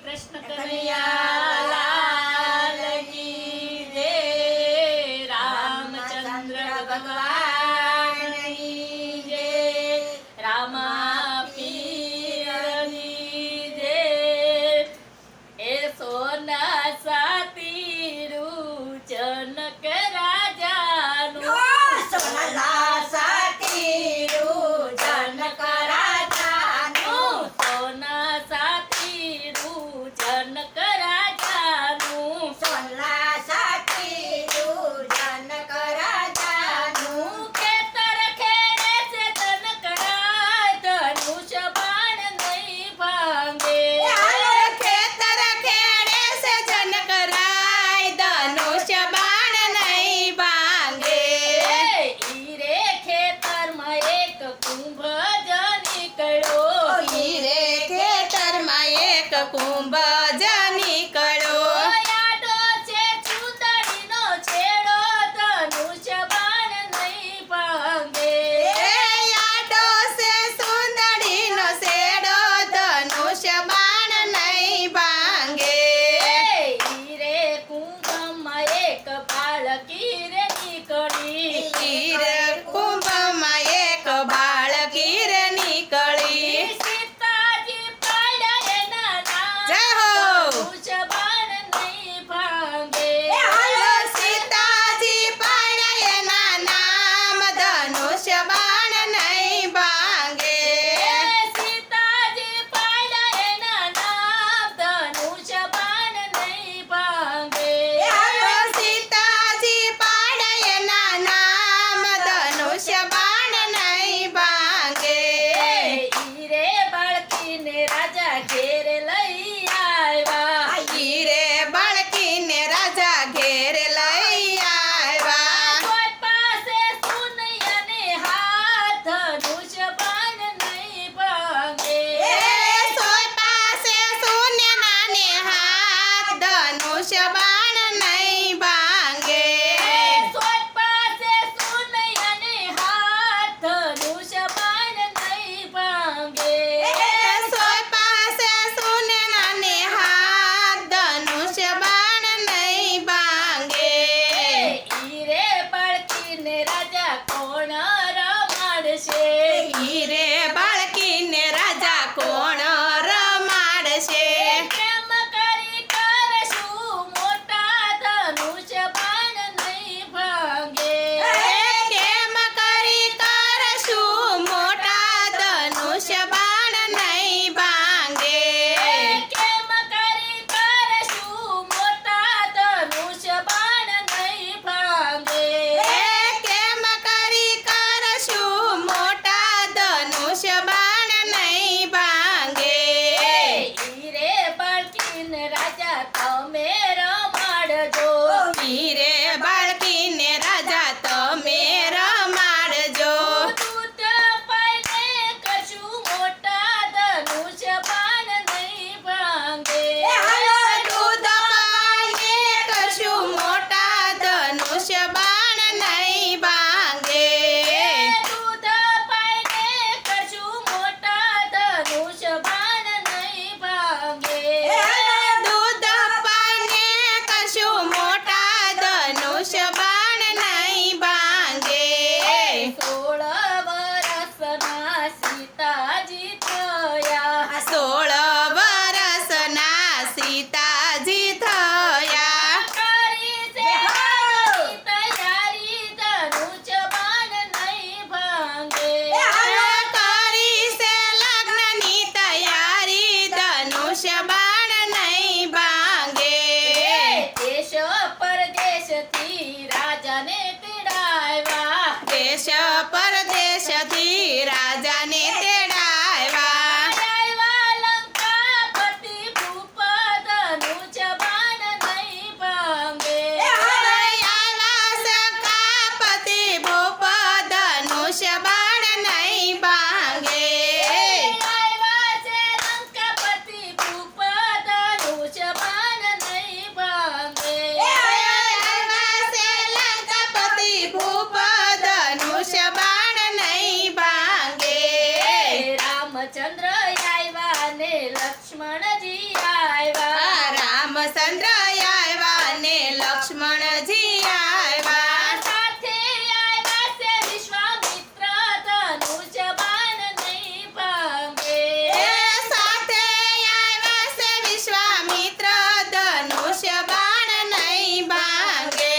કૃષ્ણ કનૈયા લાલ કી જય, રામચંદ્ર ભગવાનની જય, રામા પીરની જય. એ સોના સાતીરું જનક રાજાનું, સોનલા સાતીરું જનક રાજાનું, સોના સાતીરું જનક રાજાનું, સોનલા સાતીરું જનક રાજાનું. ખેતર ખેડે છે જનકરાય, ધનુષ બાણ નહીં ભાંગે. ખેતર ખેડે છે જનકરાય, ધનુષ્ય બાણ નહીં ભાંગે. ઈ રે ખેતરમાં એક કુંભ જ નીકળ્યો, હીરે ખેતરમાં એક કુંભ જ નીકળ્યો. યાદો છે ચૂંદડીનો છેડો, ધનુષ બાણ નહીં ભાંગે. યાદો છે સુંદરીનો શેડો, ધનુષ્ય બાણ નહીં ભાંગે. ઈ રે કુંભમાં એક બાળકી રે નીકળી, હીરે કુંભમાં એક બાળકી રે નીકળી. સીતાજી પડ્યા એના નામ, જય હો. આવ્યા. રામચંદ્ર આવ્યા ને લક્ષ્મણજી આવ્યા. સાથે આવ્યા છે વિશ્વામિત્ર, ધનુષ બાણ નહીં ભાંગે. એ સાથે આવ્યા છે વિશ્વામિત્ર, ધનુષ્ય બાણ નહીં ભાંગે.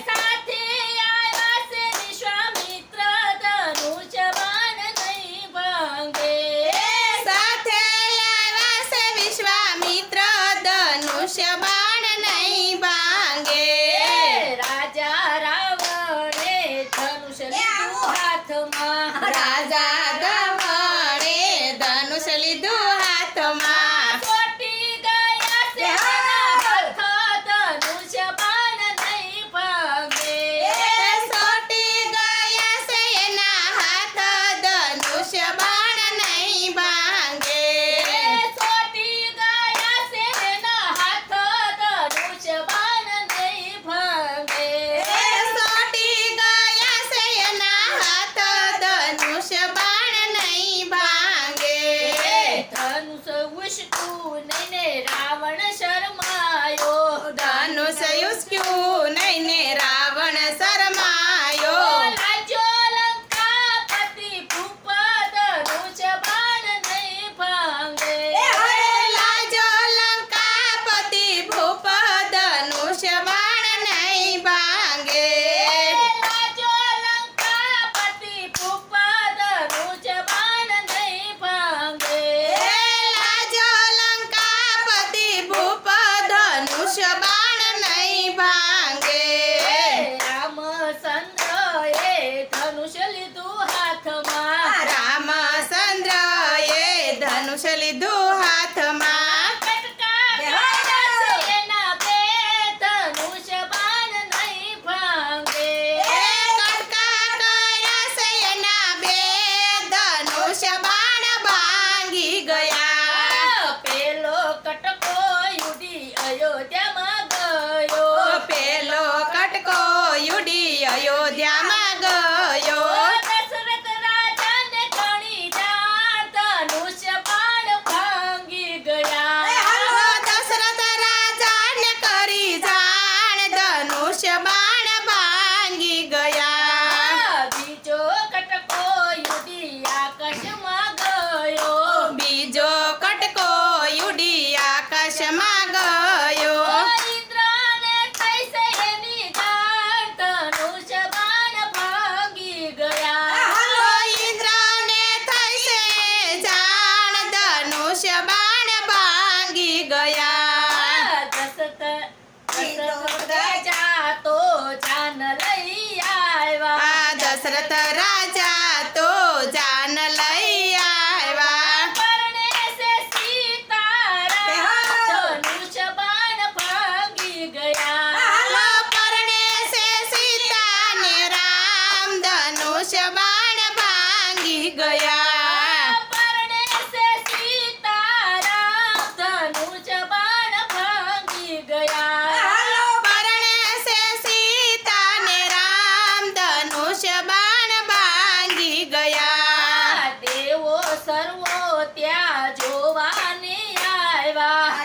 સાથે આવ્યા છે વિશ્વામિત્ર, ધનુષ બાણ નહીં ભાંગે. સાથે આવ્યા છે વિશ્વામિત્ર, ધનુષ્ય બાણ નહીં ભાંગે. રાજા રાવણે ધનુષ લીધું હાથમાં. રાજા રાવણે ધનુષ લીધું હાથમાં. ચોંટી ગયા છે એના હાથ, ધનુષ બાણ નહીં ભાંગે. સોટી ગયા છે એના હાથ, ધનુષ્ય બાણ નહીં ભાંગે. ચોંટી ગયા છે એના હાથ, ધનુષ બાણ નહીં ભાંગે. સોટી ગયા છે એના હાથ, ધનુષ્ય બાણ નહીં ભાંગે. ધનુષ ઉષ્ટું નહીં ને રાવણ શરમાયો. ધનુષ ઉચક્યું નહીં ને રાવણ શરમાયો. લાજ્યો લંકાપતિ ભૂપ, ધનુષ બાણ નહીં ભાંગે. લાજો લંકાપતિ ભૂપ, ધનુષ્ય બાણ નહીં ભાંગે. લાજ્યો લંકાપતિ ભૂપ, ધનુષ બાણ નહીં ભાંગે. લાજો લંકાપતિ ભૂપ, ધનુષ્ય બાણ નહીં ભાંગે. રામચંદ્રએ ધનુષ લીધું હાથમાં. રામચંદ્રએ ધનુષ લીધું હાથમાં. કટકા કર્યા છે એના બે, ધનુષ બાણ નહીં ભાંગે. કટકા કર્યા છે એના બે, ધનુષ્ય બાણ ભાંગી ગયા. પેલો કટકો યુડી અયોધ્યામાં ગયો. પેલો કટકો યુડી અયોધ્યામાં ગયો. દશરથ રાજાને ઘણી જાણ, ધનુષ બાણ ભાંગી ગયા. દશરથ રાજાને કરી જાણ, ધનુષ્ય બાણ ભાંગી ગયા. બીજો કટકો યુડી આકાશમાં ગયો. બીજો કટકો યુડી આકાશમાં ગયો. ઇન્દ્રને થઈ છે એની જાણ, ધનુષ બાણ ભાંગી ગયા. ઇન્દ્રને થઈ છે જાણ, ધનુષ્ય બાણ ભાંગી ગયા. દશરથ રાજા તો જાન લઈ આવ્યા. દશરથ રાજા તો જાન લઈ આવ્યા. પરણે છે સીતારામ, ધનુષ બાણ ભાંગી ગયા. પરણે છે સીતા ને રામ, ધનુષ્ય બાણ ભાંગી ગયા. પરણે છે સીતારામ, ધનુષ બાણ ભાંગી ગયા. પરણે છે સીતા ને રામ, ધનુષ્ય બાણ ભાંગી ગયા. દેવો સર્વો ત્યાં જોવાને આવ્યા.